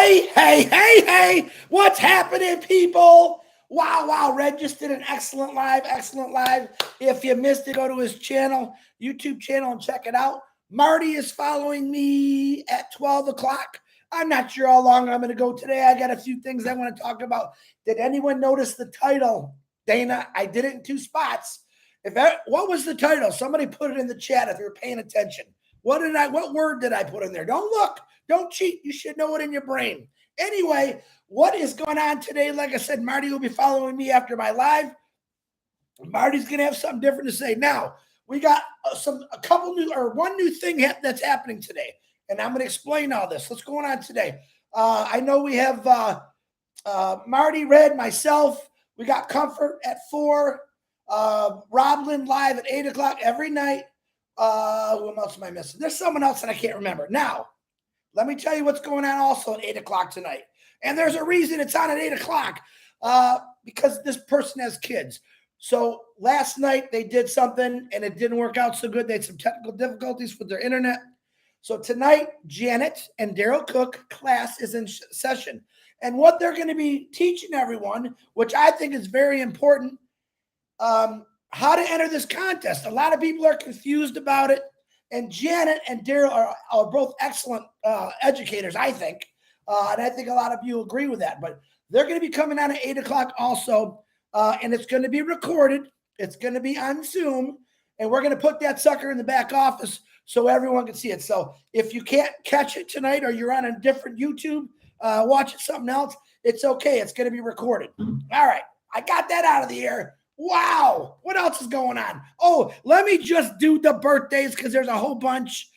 Hey, what's happening, people? Wow, Red just did an excellent live. If you missed it, go to his channel, YouTube channel, and check it out. Marty is following me at 12 o'clock. I'm not sure how long I'm going to go today. I got a few things I want to talk about. Did anyone notice the title? Dana, I did it in two spots. What was the title? Somebody put it in the chat if you're paying attention. What word did I put in there? Don't look. Don't cheat. You should know it in your brain. Anyway, what is going on today? Like I said, Marty will be following me after my live. Marty's going to have something different to say. Now, we got one new thing that's happening today, and I'm going to explain all this. What's going on today? I know we have Marty, Red, myself. We got Comfort at 4. Roblin live at 8 o'clock every night. Who else am I missing? There's someone else that I can't remember. Now, let me tell you what's going on also at 8 o'clock tonight. And there's a reason it's on at 8 o'clock, because this person has kids. So last night they did something and it didn't work out so good. They had some technical difficulties with their internet. So tonight, Janet and Daryl Cook class is in session. And what they're going to be teaching everyone, which I think is very important, how to enter this contest. A lot of people are confused about it. And Janet and Daryl are both excellent educators, I think. And I think a lot of you agree with that. But they're going to be coming on at 8 o'clock also. And it's going to be recorded. It's going to be on Zoom. And we're going to put that sucker in the back office so everyone can see it. So if you can't catch it tonight or you're on a different YouTube, watching something else, it's okay. It's going to be recorded. All right. I got that out of the air. Wow. What else is going on? Oh, let me just do the birthdays because there's a whole bunch.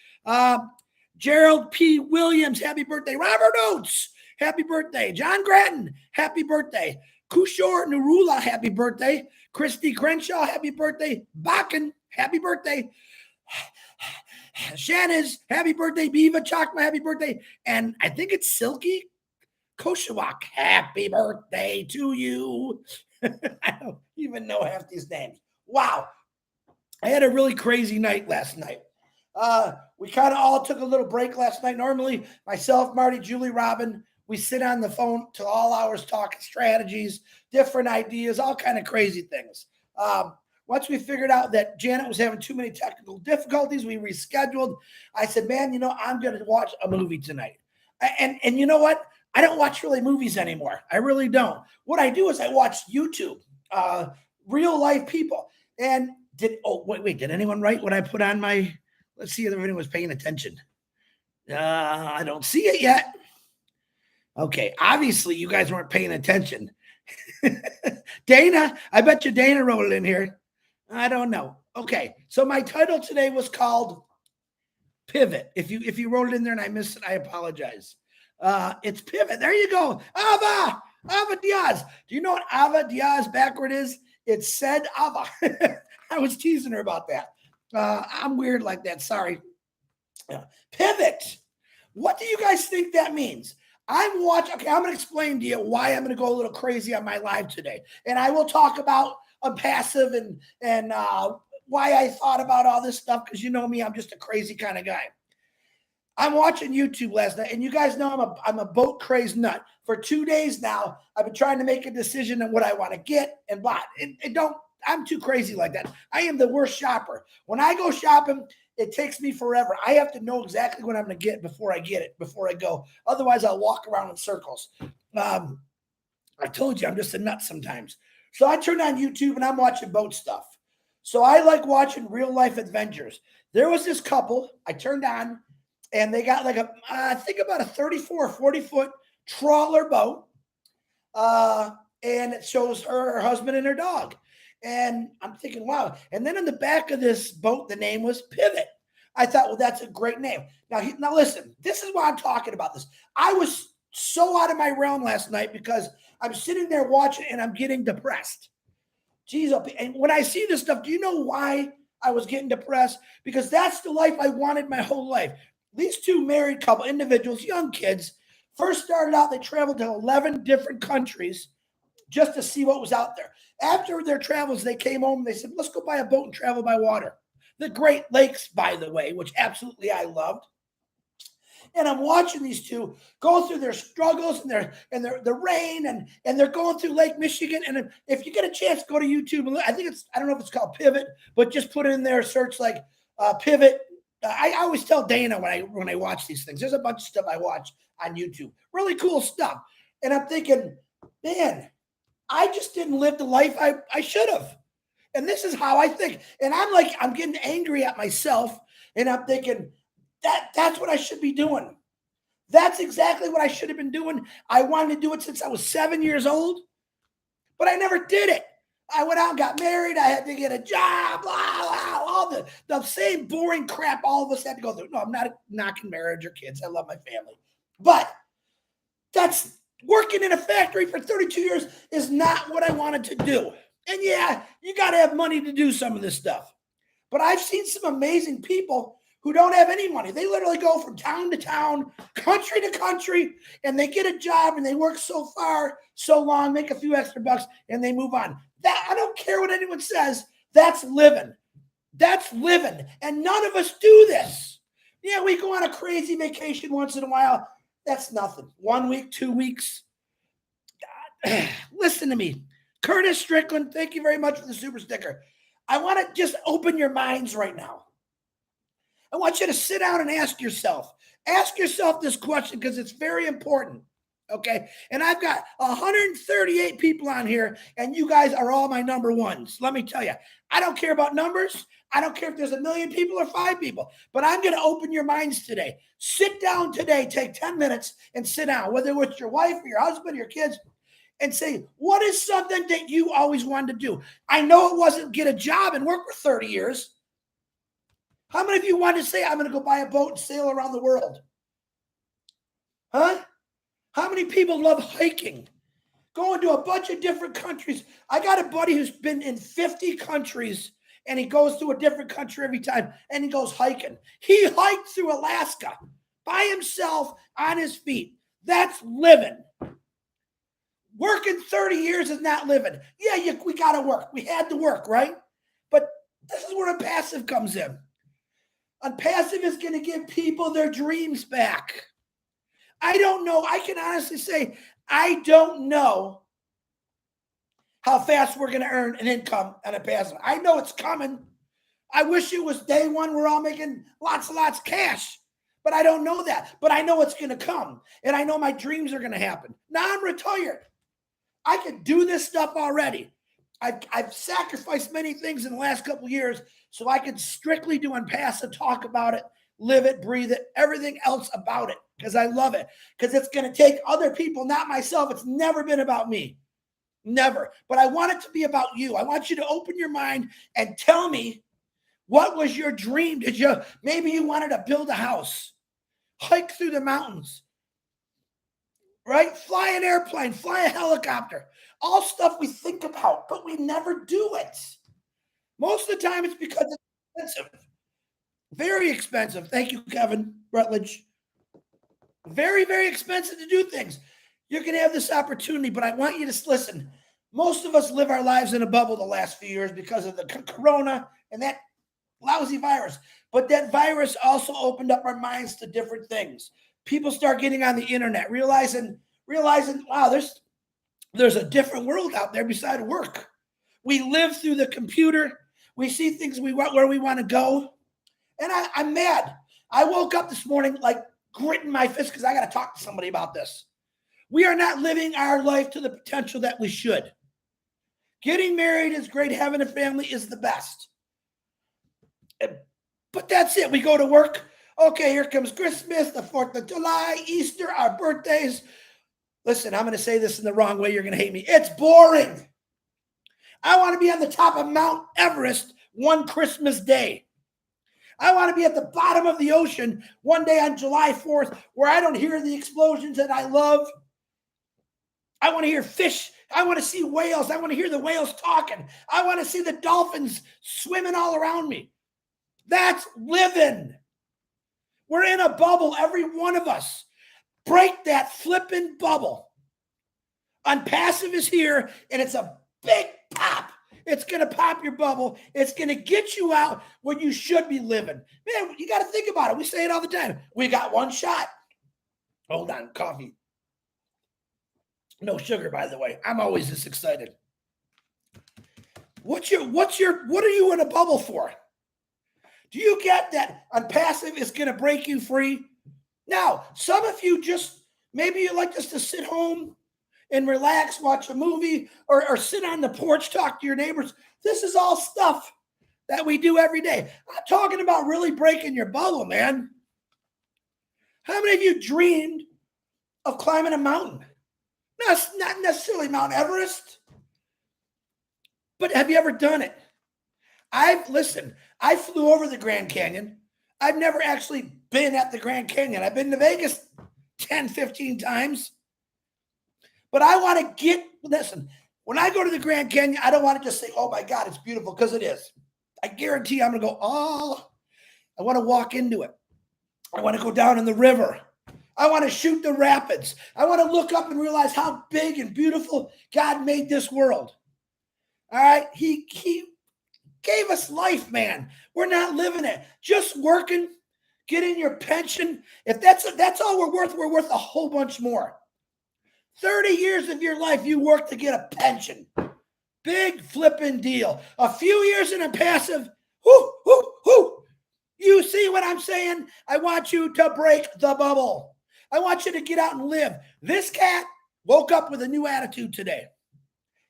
Gerald P. Williams, happy birthday. Robert Oates, happy birthday. John Grattan, happy birthday. Kushore Narula, happy birthday. Christy Crenshaw, happy birthday. Bakken, happy birthday. Shaniz, happy birthday. Biva Chakma, happy birthday. And I think it's Silky Koshawak, happy birthday to you. I don't even know half these names. Wow. I had a really crazy night last night. We kind of all took a little break last night. Normally, myself, Marty, Julie, Robin, we sit on the phone till all hours talking strategies, different ideas, all kind of crazy things. Once we figured out that Janet was having too many technical difficulties, we rescheduled. I said, man, I'm going to watch a movie tonight. And you know what? I don't watch really movies anymore. I really don't. What I do is I watch YouTube, real life people. And did anyone write what I put on my, let's see if everyone was paying attention. I don't see it yet. Okay. Obviously you guys weren't paying attention. Dana, I bet you Dana wrote it in here. I don't know. Okay. So my title today was called Pivot. If you wrote it in there and I missed it, I apologize. It's Pivot. There you go. Ava Diaz. Do you know what Ava Diaz backward is? It's said Ava. I was teasing her about that. I'm weird like that. Sorry. Pivot. What do you guys think that means? I'm going to explain to you why I'm going to go a little crazy on my live today. And I will talk about Onpassive and why I thought about all this stuff, because you know me, I'm just a crazy kind of guy. I'm watching YouTube last night, and you guys know I'm a boat crazed nut. For 2 days now, I've been trying to make a decision on what I want to get and buy. I'm too crazy like that. I am the worst shopper. When I go shopping, it takes me forever. I have to know exactly what I'm going to get before I go. Otherwise, I'll walk around in circles. I told you, I'm just a nut sometimes. So I turned on YouTube, and I'm watching boat stuff. So I like watching real life adventures. There was this couple I turned on, and they got like I think about a 34 or 40 foot trawler boat. And it shows her husband and her dog. And I'm thinking, wow. And then in the back of this boat, the name was Pivot. I thought, well, that's a great name. Now listen, this is why I'm talking about this. I was so out of my realm last night because I'm sitting there watching and I'm getting depressed. Jeez, and when I see this stuff, do you know why I was getting depressed? Because that's the life I wanted my whole life. These two married couple, individuals, young kids, first started out, they traveled to 11 different countries just to see what was out there. After their travels, they came home and they said, let's go buy a boat and travel by water. The Great Lakes, by the way, which absolutely I loved. And I'm watching these two go through their struggles and the rain and they're going through Lake Michigan. And if you get a chance, go to YouTube. And I think I don't know if it's called Pivot, but just put it in there, search like Pivot. I always tell Dana when I watch these things, there's a bunch of stuff I watch on YouTube, really cool stuff. And I'm thinking, man, I just didn't live the life I should have. And this is how I think. And I'm getting angry at myself. And I'm thinking that's what I should be doing. That's exactly what I should have been doing. I wanted to do it since I was 7 years old, but I never did it. I went out and got married. I had to get a job, blah, blah, all the same boring crap all of us had to go through. No, I'm not knocking marriage or kids. I love my family. But that's working in a factory for 32 years is not what I wanted to do. And yeah, you got to have money to do some of this stuff. But I've seen some amazing people who don't have any money. They literally go from town to town, country to country, and they get a job and they work so far, so long, make a few extra bucks, and they move on. That I don't care what anyone says. That's living. That's living. And none of us do this. Yeah, we go on a crazy vacation once in a while. That's nothing. 1 week, 2 weeks. Listen to me. Curtis Strickland, thank you very much for the super sticker. I want to just open your minds right now. I want you to sit down and ask yourself this question because it's very important. Okay. And I've got 138 people on here, and you guys are all my number ones. Let me tell you, I don't care about numbers. I don't care if there's 1 million people or 5 people, but I'm going to open your minds today. Sit down today, take 10 minutes and sit down, whether it's your wife or your husband or your kids, and say, what is something that you always wanted to do? I know it wasn't get a job and work for 30 years. How many of you wanted to say, I'm going to go buy a boat and sail around the world? Huh? How many people love hiking? Going to a bunch of different countries. I got a buddy who's been in 50 countries, and he goes to a different country every time, and he goes hiking. He hiked through Alaska by himself on his feet. That's living. Working 30 years is not living. Yeah, we got to work. We had to work, right? But this is where Onpassive comes in. Onpassive is going to give people their dreams back. I don't know. I can honestly say, I don't know how fast we're going to earn an income on Onpassive. I know it's coming. I wish it was day one. We're all making lots and lots of cash, but I don't know that. But I know it's going to come, and I know my dreams are going to happen. Now I'm retired. I can do this stuff already. I've sacrificed many things in the last couple of years so I can strictly do Onpassive, talk about it, live it, breathe it, everything else about it, because I love it, because it's going to take other people, not myself. It's never been about me. Never. But I want it to be about you. I want you to open your mind and tell me, what was your dream? Maybe you wanted to build a house, hike through the mountains, right? Fly an airplane, fly a helicopter, all stuff we think about, but we never do it. Most of the time it's because it's expensive. Very expensive. Thank you, Kevin Rutledge. Very, very expensive to do things. You're going to have this opportunity, but I want you to listen. Most of us live our lives in a bubble the last few years because of the corona and that lousy virus. But that virus also opened up our minds to different things. People start getting on the internet, realizing, wow, there's a different world out there beside work. We live through the computer. We see things where we want to go. And I'm mad. I woke up this morning like gritting my fist because I got to talk to somebody about this. We are not living our life to the potential that we should. Getting married is great. Having a family is the best. But that's it. We go to work. Okay, here comes Christmas, the 4th of July, Easter, our birthdays. Listen, I'm going to say this in the wrong way. You're going to hate me. It's boring. I want to be on the top of Mount Everest one Christmas day. I want to be at the bottom of the ocean one day on July 4th where I don't hear the explosions that I love. I want to hear fish. I want to see whales. I want to hear the whales talking. I want to see the dolphins swimming all around me. That's living. We're in a bubble, every one of us. Break that flipping bubble. Onpassive is here, and it's a big pop. It's going to pop your bubble. It's going to get you out where you should be living. Man, you got to think about it. We say it all the time. We got one shot. Hold on, coffee. No sugar, by the way. I'm always this excited. What are you in a bubble for? Do you get that Onpassive is going to break you free? Now, some of you just, maybe you like just to sit home and relax, watch a movie, or sit on the porch, talk to your neighbors. This is all stuff that we do every day. I'm talking about really breaking your bubble, man. How many of you dreamed of climbing a mountain? Not necessarily Mount Everest, but have you ever done it? I flew over the Grand Canyon. I've never actually been at the Grand Canyon. I've been to Vegas 10, 15 times. But I want to listen, when I go to the Grand Canyon, I don't want to just say, oh my God, it's beautiful, because it is. I guarantee I'm going to go, I want to walk into it. I want to go down in the river. I want to shoot the rapids. I want to look up and realize how big and beautiful God made this world. All right? He gave us life, man. We're not living it. Just working, getting your pension. If that's all we're worth a whole bunch more. 30 years of your life, you work to get a pension. Big flipping deal. A few years in Onpassive, You see what I'm saying? I want you to break the bubble. I want you to get out and live. This cat woke up with a new attitude today.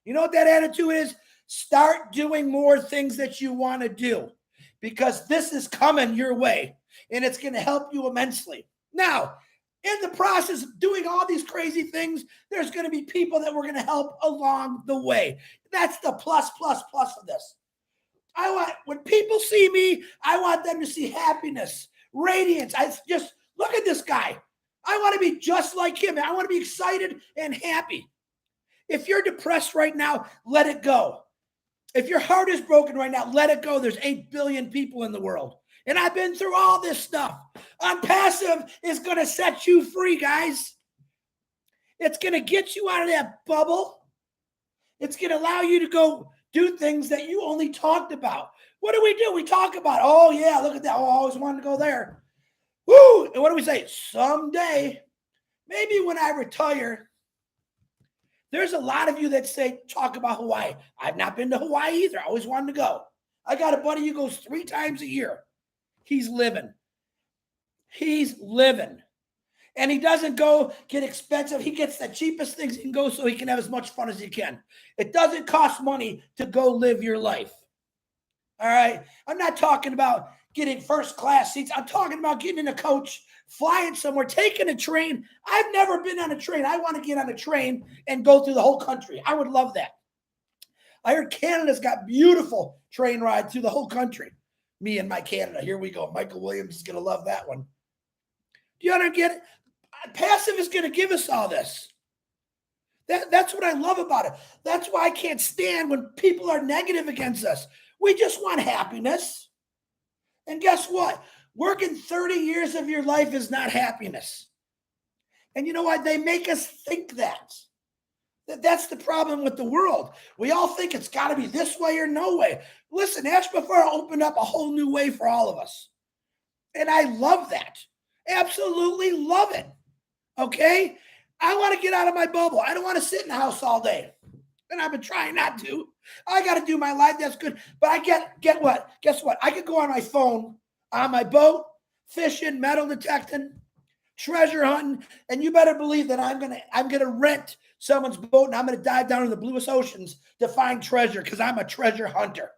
You know what that attitude is? Start doing more things that you want to do, because this is coming your way and it's going to help you immensely. Now, in the process of doing all these crazy things, there's going to be people that we're going to help along the way. That's the plus of this. When people see me, I want them to see happiness, radiance. I just look at this guy. I want to be just like him. I want to be excited and happy. If you're depressed right now, let it go. If your heart is broken right now, let it go. There's 8 billion people in the world. And I've been through all this stuff. Onpassive is going to set you free, guys. It's going to get you out of that bubble. It's going to allow you to go do things that you only talked about. What do? We talk about, oh, yeah, look at that. Oh, I always wanted to go there. Woo! And what do we say? Someday, maybe when I retire. There's a lot of you that talk about Hawaii. I've not been to Hawaii either. I always wanted to go. I got a buddy who goes 3 times a year. He's living. And he doesn't go get expensive. He gets the cheapest things he can go so he can have as much fun as he can. It doesn't cost money to go live your life. All right? I'm not talking about getting first class seats. I'm talking about getting in a coach, flying somewhere, taking a train. I've never been on a train. I want to get on a train and go through the whole country. I would love that. I heard Canada's got beautiful train rides through the whole country. Me and my Canada. Here we go. Michael Williams is going to love that one. Do you understand? Get it? Passive is going to give us all this. That's what I love about it. That's why I can't stand when people are negative against us. We just want happiness. And guess what? Working 30 years of your life is not happiness. And you know what? They make us think that. That's the problem with the world. We all think it's got to be this way or no way. Listen, Ashbafar opened up a whole new way for all of us. And I love that. Absolutely love it. Okay? I want to get out of my bubble. I don't want to sit in the house all day. And I've been trying not to. I got to do my life. That's good. But I get what? Guess what? I could go on my phone, on my boat, fishing, metal detecting, treasure hunting, and you better believe that I'm gonna rent someone's boat and I'm gonna dive down in the bluest oceans to find treasure, because I'm a treasure hunter.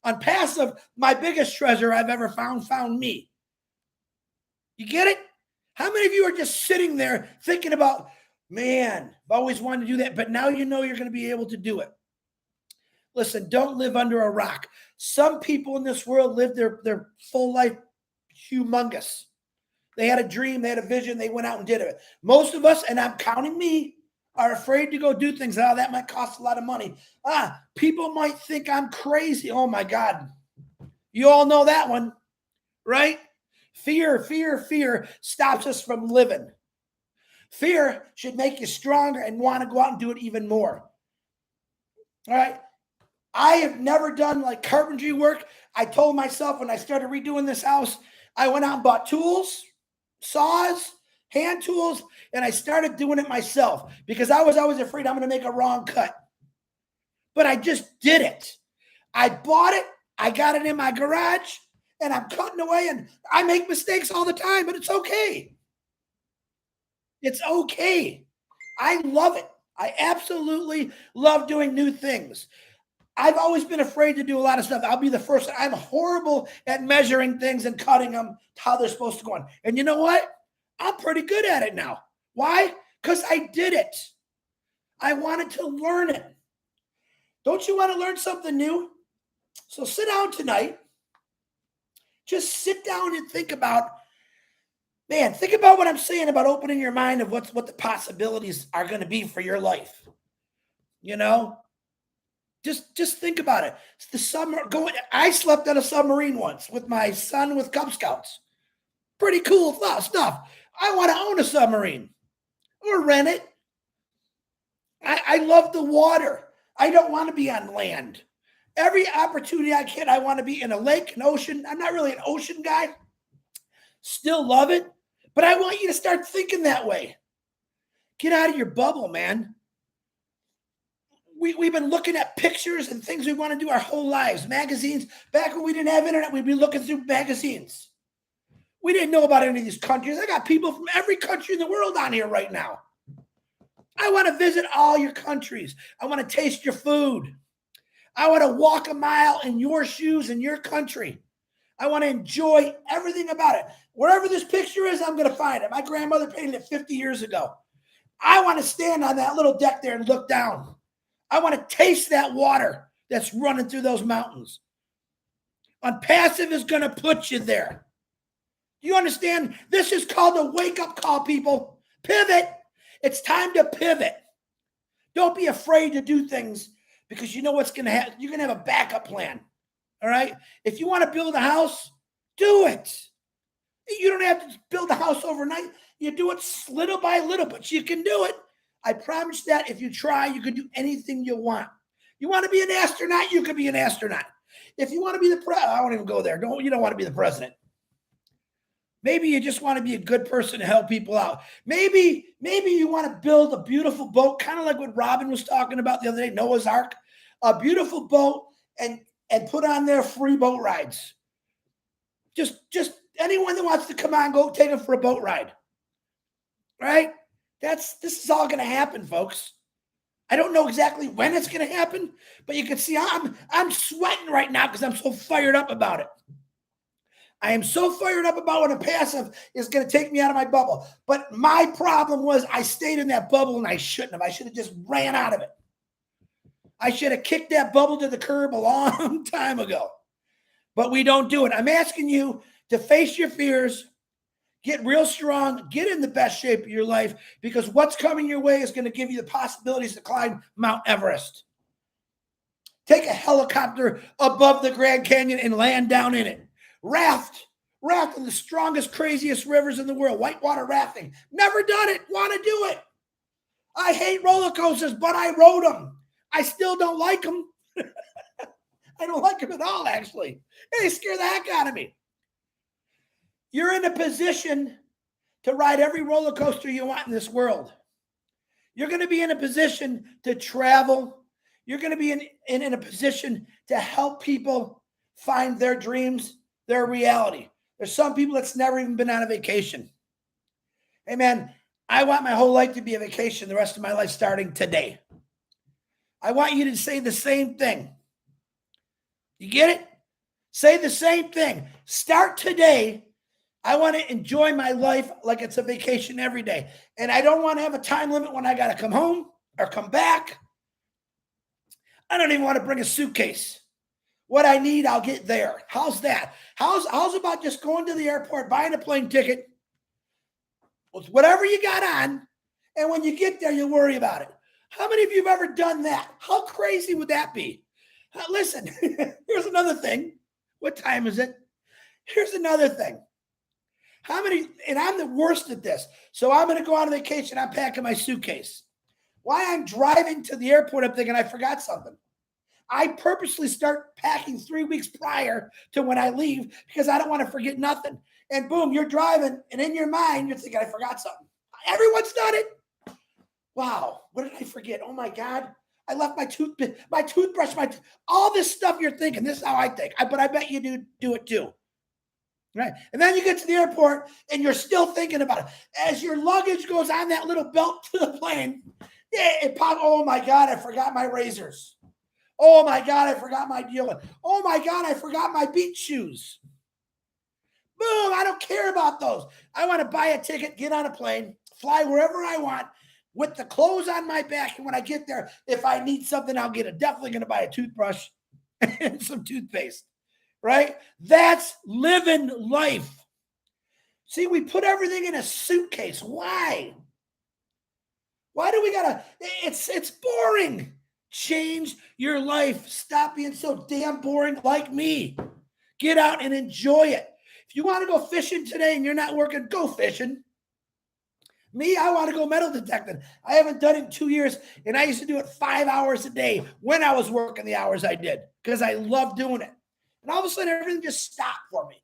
Onpassive, my biggest treasure I've ever found me. You get it? How many of you are just sitting there thinking about, man, I've always wanted to do that, but now you know you're going to be able to do it. Listen, don't live under a rock. Some people in this world live their full life humongous. They had a dream, they had a vision, they went out and did it. Most of us, and I'm counting me, are afraid to go do things. That might cost a lot of money. People might think I'm crazy. Oh my God. You all know that one, right? Fear stops us from living. Fear should make you stronger and want to go out and do it even more. All right. I have never done like carpentry work. I told myself when I started redoing this house, I went out and bought tools, saws, hand tools, and I started doing it myself because I was always afraid I'm going to make a wrong cut. But I just did it. I bought it. I got it in my garage, and I'm cutting away, and I make mistakes all the time, but it's okay. It's okay. I love it. I absolutely love doing new things. I've always been afraid to do a lot of stuff. I'll be the first. I'm horrible at measuring things and cutting them how they're supposed to go on. And you know what? I'm pretty good at it now. Why? Because I did it. I wanted to learn it. Don't you want to learn something new? So sit down tonight. Just sit down and think about, man, think about what I'm saying about opening your mind of what the possibilities are going to be for your life. You know? Just think about it. It's the summer going. I slept on a submarine once with my son with Cub Scouts. Pretty cool stuff. I want to own a submarine or rent it. I love the water. I don't want to be on land. Every opportunity I get, I want to be in a lake, an ocean. I'm not really an ocean guy. Still love it. But I want you to start thinking that way. Get out of your bubble, man. We've been looking at pictures and things we want to do our whole lives. Magazines. Back when we didn't have internet, we'd be looking through magazines. We didn't know about any of these countries. I got people from every country in the world on here right now. I want to visit all your countries. I want to taste your food. I want to walk a mile in your shoes in your country. I want to enjoy everything about it. Wherever this picture is, I'm going to find it. My grandmother painted it 50 years ago. I want to stand on that little deck there and look down. I want to taste that water that's running through those mountains. Onpassive is going to put you there. Do you understand? This is called a wake-up call, people. Pivot. It's time to pivot. Don't be afraid to do things because you know what's going to happen. You're going to have a backup plan. All right? If you want to build a house, do it. You don't have to build a house overnight. You do it little by little, but you can do it. I promise that if you try, you can do anything you want. You want to be an astronaut, you can be an astronaut. If you want to be the president, I won't even go there. You don't want to be the president. Maybe you just want to be a good person to help people out. Maybe you want to build a beautiful boat, kind of like what Robin was talking about the other day, Noah's Ark, a beautiful boat and put on their free boat rides. Just anyone that wants to come on, go take them for a boat ride. Right? This is all going to happen, folks. I don't know exactly when it's going to happen, but you can see I'm sweating right now because I'm so fired up about it. I am so fired up about what Onpassive is going to take me out of my bubble. But my problem was I stayed in that bubble and I shouldn't have. I should have just ran out of it. I should have kicked that bubble to the curb a long time ago. But we don't do it. I'm asking you to face your fears. Get real strong, get in the best shape of your life because what's coming your way is going to give you the possibilities to climb Mount Everest. Take a helicopter above the Grand Canyon and land down in it. Raft in the strongest, craziest rivers in the world. Whitewater rafting. Never done it. Want to do it. I hate roller coasters, but I rode them. I still don't like them. I don't like them at all, actually. They scare the heck out of me. You're in a position to ride every roller coaster you want in this world. You're going to be in a position to travel. You're going to be in a position to help people find their dreams, their reality. There's some people that's never even been on a vacation. Hey, man, I want my whole life to be a vacation the rest of my life starting today. I want you to say the same thing. You get it? Say the same thing. Start today. I want to enjoy my life like it's a vacation every day. And I don't want to have a time limit when I got to come home or come back. I don't even want to bring a suitcase. What I need, I'll get there. How's that? How's about just going to the airport, buying a plane ticket with whatever you got on, and when you get there, you'll worry about it. How many of you have ever done that? How crazy would that be? Listen, here's another thing. What time is it? Here's another thing. How many, and I'm the worst at this. So I'm going to go on vacation. I'm packing my suitcase. While I'm driving to the airport, I'm thinking I forgot something. I purposely start packing 3 weeks prior to when I leave because I don't want to forget nothing. And boom, you're driving, and in your mind, you're thinking, I forgot something. Everyone's done it. Wow, what did I forget? Oh my God, I left my toothbrush, all this stuff you're thinking. This is how I think. But I bet you do it too. Right. And then you get to the airport and you're still thinking about it. As your luggage goes on that little belt to the plane, it pops. Oh my God, I forgot my razors. Oh my God, I forgot my deodorant. Oh my God, I forgot my beach shoes. Boom, I don't care about those. I want to buy a ticket, get on a plane, fly wherever I want with the clothes on my back. And when I get there, if I need something, I'll get it. Definitely going to buy a toothbrush and some toothpaste. Right? That's living life. See, we put everything in a suitcase. Why? Why do we gotta? It's boring. Change your life. Stop being so damn boring like me. Get out and enjoy it. If you want to go fishing today and you're not working, go fishing. Me, I want to go metal detecting. I haven't done it in 2 years, and I used to do it 5 hours a day when I was working the hours I did because I love doing it. And all of a sudden, everything just stopped for me.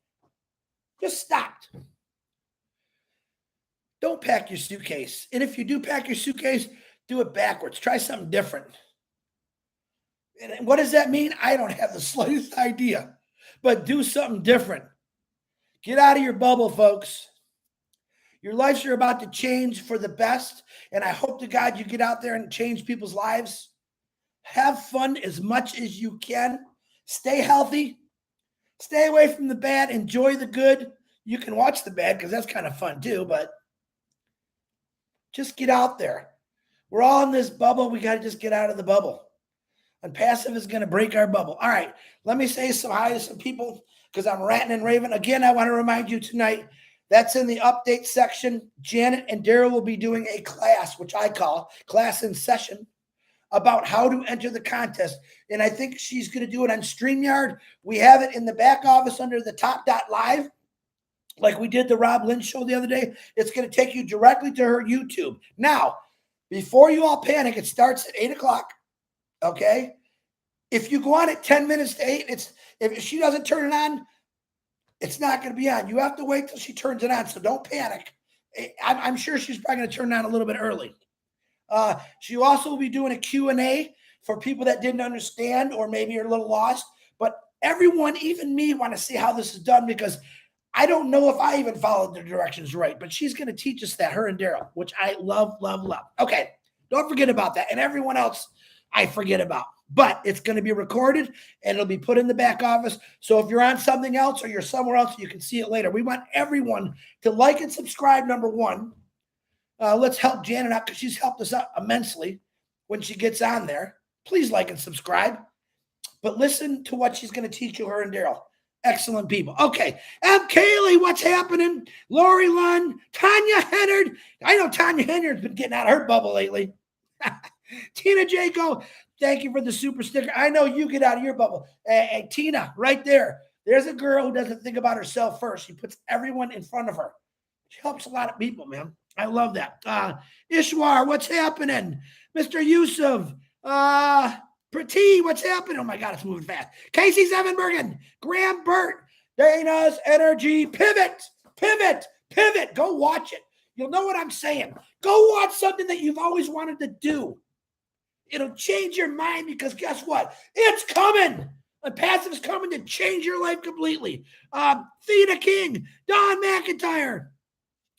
Just stopped. Don't pack your suitcase. And if you do pack your suitcase, do it backwards. Try something different. And what does that mean? I don't have the slightest idea. But do something different. Get out of your bubble, folks. Your lives are about to change for the best. And I hope to God you get out there and change people's lives. Have fun as much as you can. Stay healthy. Stay away from the bad. Enjoy the good. You can watch the bad because that's kind of fun too, but just get out there. We're all in this bubble. We got to just get out of the bubble. Onpassive is going to break our bubble. All right, let me say some hi to some people because I'm ranting and raving. Again, I want to remind you tonight, that's in the update section. Janet and Daryl will be doing a class, which I call Class in Session, about how to enter the contest. And I think she's going to do it on StreamYard. We have it in the back office under the top.live, like we did the Rob Lynch show the other day. It's going to take you directly to her YouTube. Now, before you all panic, it starts at 8 o'clock, okay? If you go on at 10 minutes to 8, if she doesn't turn it on, it's not going to be on. You have to wait till she turns it on, so don't panic. I'm sure she's probably going to turn it on a little bit early. She also will be doing a Q&A for people that didn't understand or maybe are a little lost. But everyone, even me, want to see how this is done because I don't know if I even followed the directions right. But she's going to teach us that, her and Daryl, which I love, love, love. Okay, don't forget about that. And everyone else I forget about. But it's going to be recorded and it'll be put in the back office. So if you're on something else or you're somewhere else, you can see it later. We want everyone to like and subscribe, number one. Let's help Janet out because she's helped us out immensely when she gets on there. Please like and subscribe. But listen to what she's going to teach you, her and Daryl. Excellent people. Okay. M. Kaylee, what's happening? Lori Lund, Tanya Hennard. I know Tanya Hennard's been getting out of her bubble lately. Tina Jaco, thank you for the super sticker. I know you get out of your bubble. Hey, Tina, right there. There's a girl who doesn't think about herself first. She puts everyone in front of her. She helps a lot of people, man. I love that. Ishwar, what's happening? Mr. Yusuf, Prati, what's happening? Oh my God, it's moving fast. Casey Zevenbergen, Graham Burt, Dana's Energy, Pivot. Go watch it. You'll know what I'm saying. Go watch something that you've always wanted to do. It'll change your mind because guess what? It's coming. Onpassive is coming to change your life completely. Theta King, Don McIntyre.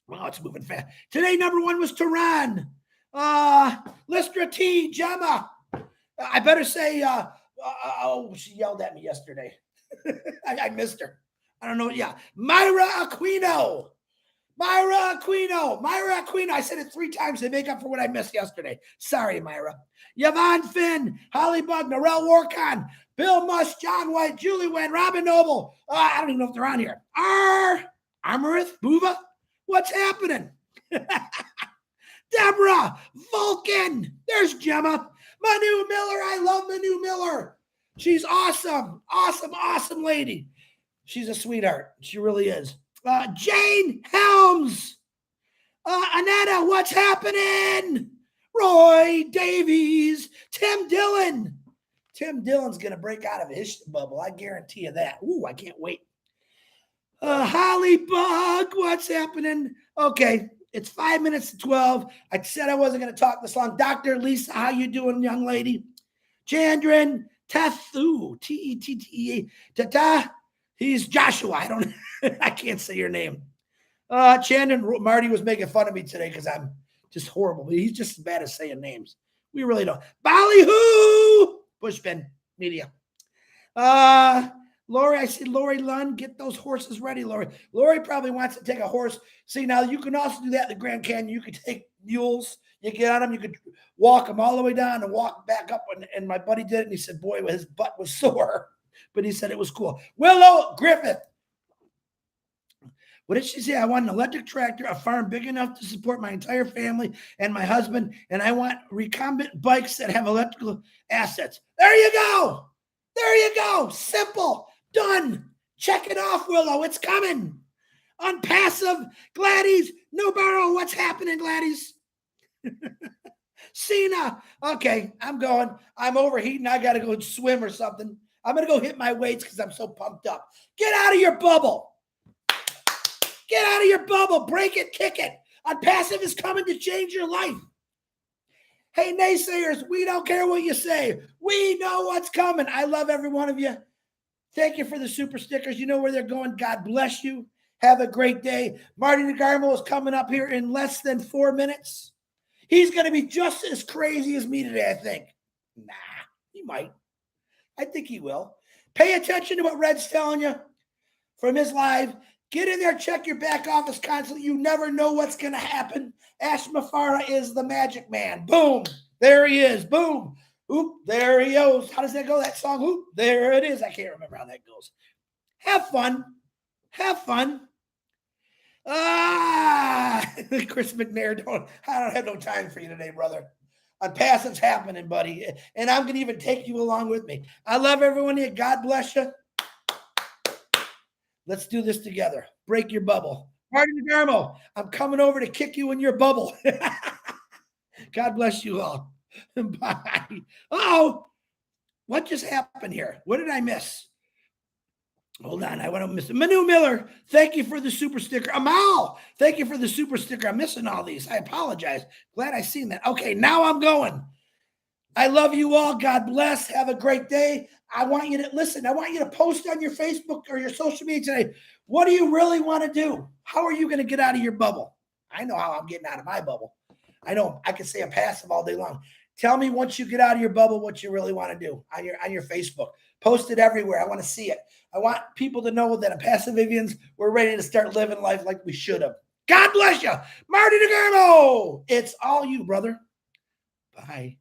Wow, it's moving fast. Today, number one was Tehran. Listra T, Gemma. I better say, she yelled at me yesterday. I missed her. I don't know. Yeah. Myra Aquino. I said it 3 times to make up for what I missed yesterday. Sorry, Myra. Yvonne Finn, Holly Bug, Narelle Warcon, Bill Musk, John White, Julie Wen, Robin Noble. I don't even know if they're on here. Armorith, Buva. What's happening? Deborah, Vulcan. There's Gemma. Manu Miller. I love Manu Miller. She's awesome. Awesome lady. She's a sweetheart. She really is. Jane Helms. Anetta, what's happening? Roy Davies. Tim Dillon. Tim Dillon's going to break out of his bubble. I guarantee you that. Ooh, I can't wait. Holly Bug, what's happening? Okay, it's 5 minutes to 12. I said I wasn't going to talk this long. Dr. Lisa, how you doing, young lady? Chandran, Tathu, T-E-T-T-E, Tata. He's Joshua. I don't, I can't say your name. Chandran, Marty was making fun of me today because I'm just horrible. But he's just as bad as saying names. We really don't. Ballyhoo! Bushman Media. Lori, I see Lori Lund. Get those horses ready, Lori. Lori probably wants to take a horse. See, now you can also do that in the Grand Canyon. You could take mules. You get on them. You could walk them all the way down and walk back up. And my buddy did it, and he said, boy, his butt was sore. But he said it was cool. Willow Griffith. What did she say? I want an electric tractor, a farm big enough to support my entire family and my husband, and I want recumbent bikes that have electrical assets. There you go. There you go. Simple. Done. Check it off, Willow. It's coming. Onpassive. Gladys. Newborough. What's happening, Gladys? Cena. Okay, I'm going. I'm overheating. I got to go swim or something. I'm going to go hit my weights because I'm so pumped up. Get out of your bubble. Get out of your bubble. Break it. Kick it. Onpassive is coming to change your life. Hey, naysayers, we don't care what you say. We know what's coming. I love every one of you. Thank you for the super stickers. You know where they're going. God bless you. Have a great day. Marty DeGarmo is coming up here in less than 4 minutes. He's going to be just as crazy as me today, I think. Nah, he might. I think he will. Pay attention to what Red's telling you from his live. Get in there, check your back office constantly. You never know what's going to happen. Ash Mufareh is the magic man. Boom. There he is. Boom. Oop. There he goes. How does that go? That song? Oop. There it is. I can't remember how that goes. Have fun. Have fun. Chris McNair, I don't have no time for you today, brother. Onpassive's happening, buddy. And I'm going to even take you along with me. I love everyone here. God bless you. Let's do this together. Break your bubble. Marty DeGarmo, I'm coming over to kick you in your bubble. God bless you all. Bye. Oh, what just happened here? What did I miss? Hold on. I want to miss it. Manu Miller, thank you for the super sticker. Amal, thank you for the super sticker. I'm missing all these. I apologize. Glad I seen that. Okay, now I'm going. I love you all. God bless. Have a great day. I want you to listen. I want you to post on your Facebook or your social media today. What do you really want to do? How are you going to get out of your bubble? I know how I'm getting out of my bubble. I know I can say I'm passive all day long. Tell me once you get out of your bubble what you really want to do on your Facebook. Post it everywhere. I want to see it. I want people to know that Onpassive Avians, we're ready to start living life like we should have. God bless you. Marty DeGarmo. It's all you, brother. Bye.